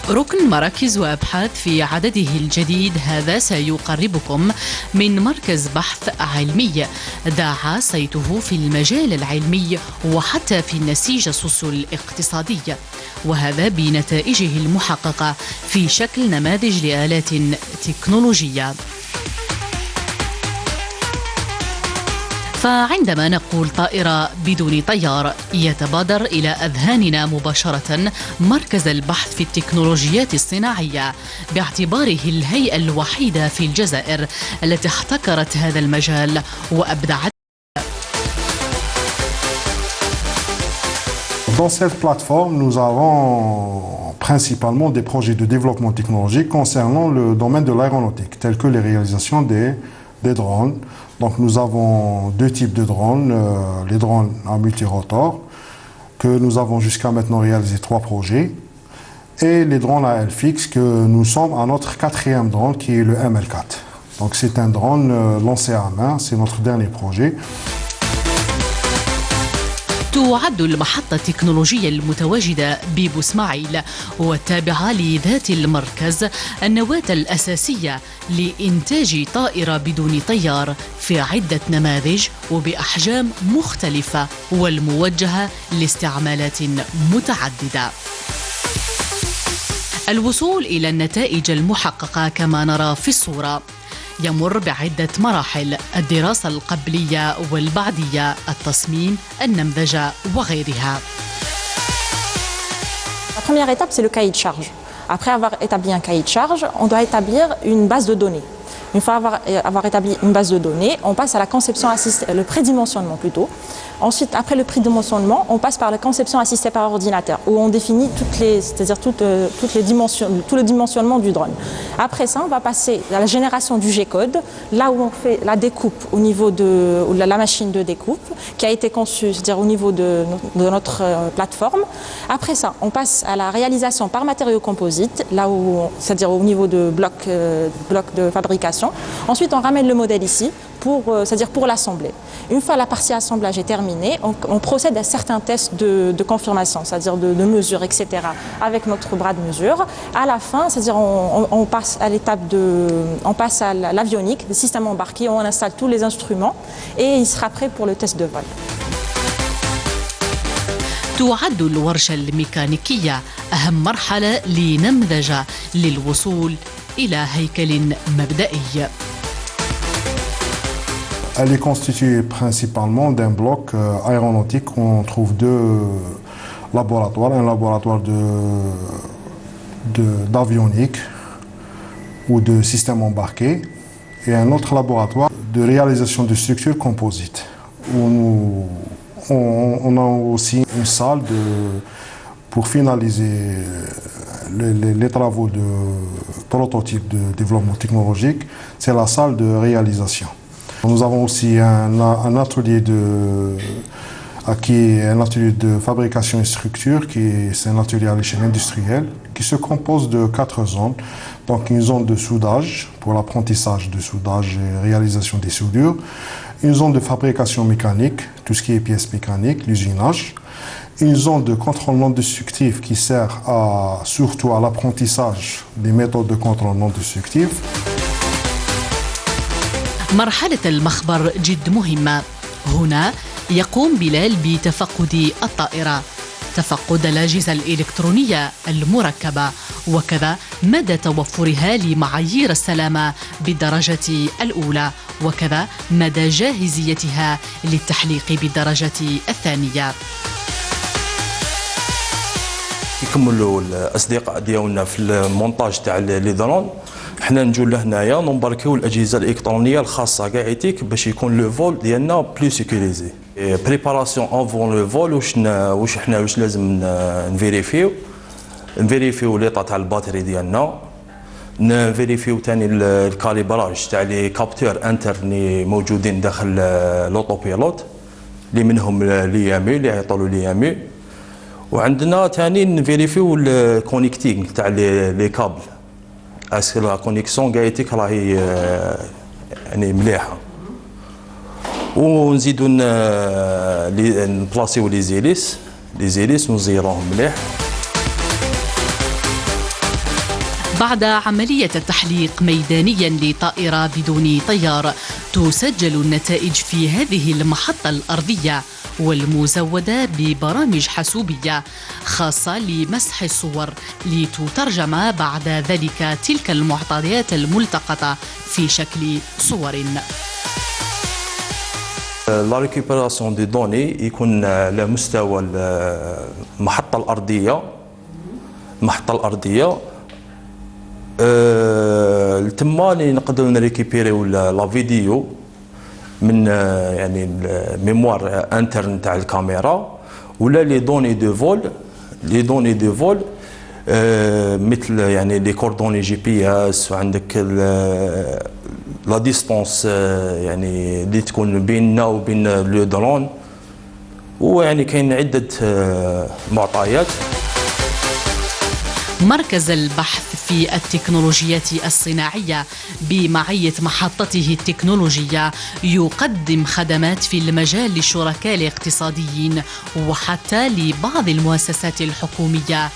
ركن مراكز وأبحاث في عدده الجديد هذا سيقربكم من مركز بحث علمي داعى صيته في المجال العلمي وحتى في النسيج السوسيو الاقتصادي، وهذا بنتائجه المحققة في شكل نماذج لآلات تكنولوجية. فعندما نقول طائرة بدون طيار يتبادر إلى أذهاننا مباشرة مركز البحث في التكنولوجيات الصناعية، باعتباره الهيئة الوحيدة في الجزائر التي احتكرت هذا المجال وأبدعت. Dans cette plateforme, nous avons principalement des projets de développement technologique concernant le domaine de l'aéronautique, tels que les réalisations des drones. Donc nous avons deux types de drones, les drones à multirotor, que nous avons jusqu'à maintenant réalisé 3 projets, et les drones à aile fixe, que nous sommes à notre 4e drone qui est le ML4. Donc c'est un drone lancé à main, c'est notre dernier projet. تعد المحطة التكنولوجية المتواجدة ببوسماعيل والتابعة لذات المركز النواة الأساسية لإنتاج طائرة بدون طيار في عدة نماذج وبأحجام مختلفة والموجهة لاستعمالات متعددة. الوصول إلى النتائج المحققة كما نرى في الصورة يمر بعدة مراحل: الدراسة القبلية والبعدية، التصميم، النمذجة وغيرها. La première étape, c'est le cahier de charge. Après avoir établi un cahier de charge, on doit établir une base de données. Une fois avoir établi une base de données, on passe à la conception assistée, le prédimensionnement plutôt. Ensuite, après le prédimensionnement, on passe par la conception assistée par ordinateur, où on définit toutes les dimensions, tout le dimensionnement du drone. Après ça, on va passer à la génération du G-code, là où on fait la découpe au niveau de la machine de découpe, qui a été conçue, c'est-à-dire au niveau de notre plateforme. Après ça, on passe à la réalisation par matériaux composites, là où, c'est-à-dire au niveau de blocs de fabrication. Ensuite, on ramène le modèle ici, c'est-à-dire pour l'assembler. Une fois la partie assemblage est terminée, on procède à certains tests de confirmation, c'est-à-dire de mesure, etc. avec notre bras de mesure. À la fin, c'est-à-dire on passe à l'étape on passe à l'avionique, le système embarqué, on installe tous les instruments et il sera prêt pour le test de vol. تعد الورشة الميكانيكية أهم مرحلة لنمذجة للوصول إلى هيكل مبدئي. Elle est constituée principalement d'un bloc aéronautique où on trouve 2 laboratoires. Un laboratoire d'avionique ou de système embarqué et un autre laboratoire de réalisation de structures composites. Où on a aussi une salle pour finaliser les travaux de prototype de développement technologique. C'est la salle de réalisation. Nous avons aussi un atelier de fabrication et structure, c'est un atelier à l'échelle industrielle qui se compose de 4 zones. Donc une zone de soudage pour l'apprentissage de soudage et réalisation des soudures, une zone de fabrication mécanique, tout ce qui est pièces mécaniques, l'usinage, une zone de contrôle non destructif qui sert surtout à l'apprentissage des méthodes de contrôle non destructif. مرحلة المخبر جد مهمة. هنا يقوم بلال بتفقد الطائرة، تفقد الأجهزة الإلكترونية المركبة، وكذا مدى توفرها لمعايير السلامة بالدرجة الأولى، وكذا مدى جاهزيتها للتحليق بالدرجة الثانية. يكملوا الأصدقاء ديالنا في المونتاج تاع لي درون، حنا نجوا لهنايا نمباركيو الاجهزه الالكترونيه الخاصه كاع ايتيك باش يكون لو فول ديالنا بلو سيكوريزي. بريباراسيون افون لو فول واش لازم نفيريفيو ليطا تاع الباتري ديالنا، نفيريفيو ثاني الكاليبراج تاع لي كابتور انترني موجودين داخل لوطوبيلوت اللي منهم ليامي اللي يعطوا ليامي، وعندنا ثاني نفيريفيو الكونيكتينغ تاع لي كابل اسكو لا كونيكسيون كاعيتك راهي يعني مليحه، ونزيدو نبلاصيو لي زيليس ونزيروهم مليح. بعد عملية تحليق ميدانيا لطائرة بدون طيار، تسجل النتائج في هذه المحطة الأرضية والمزودة ببرامج حاسوبية خاصة لمسح الصور لتترجم بعد ذلك تلك المعطيات الملتقطة في شكل صور. لا ريكوبيراسيون دي دوني يكون على مستوى المحطة الأرضية. تما اللي نقدروا نريكيبيريو لا فيديو من يعني الميموار انترن تاع الكاميرا، ولا لي دوني دو فول مثل يعني لي كوردوني جي بي اس، وعندك لا ديستونس يعني اللي تكون بيننا وبين لو درون، ويعني كاين عدة معطيات. مركز البحث في التكنولوجيات الصناعية بمعية محطته التكنولوجية يقدم خدمات في المجال للشركاء الاقتصاديين وحتى لبعض المؤسسات الحكومية.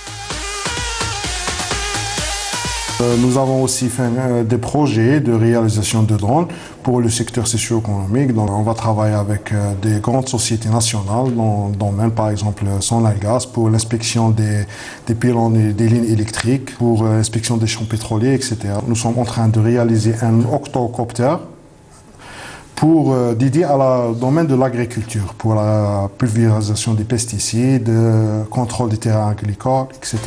Nous avons aussi fait des projets de réalisation de drones pour le secteur socio-économique. Donc, on va travailler avec des grandes sociétés nationales dans le domaine, par exemple, Sonalgas, pour l'inspection des pylônes et des lignes électriques, pour l'inspection des champs pétroliers, etc. Nous sommes en train de réaliser un octocoptère dédié à le domaine de l'agriculture, pour la pulvérisation des pesticides, contrôle des terrains agricoles, etc.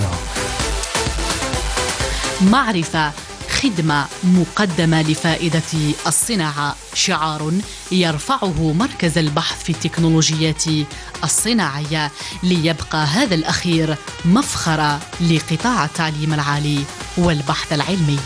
معرفة، خدمة مقدمة لفائدة الصناعة، شعار يرفعه مركز البحث في التكنولوجيات الصناعية ليبقى هذا الأخير مفخرة لقطاع التعليم العالي والبحث العلمي.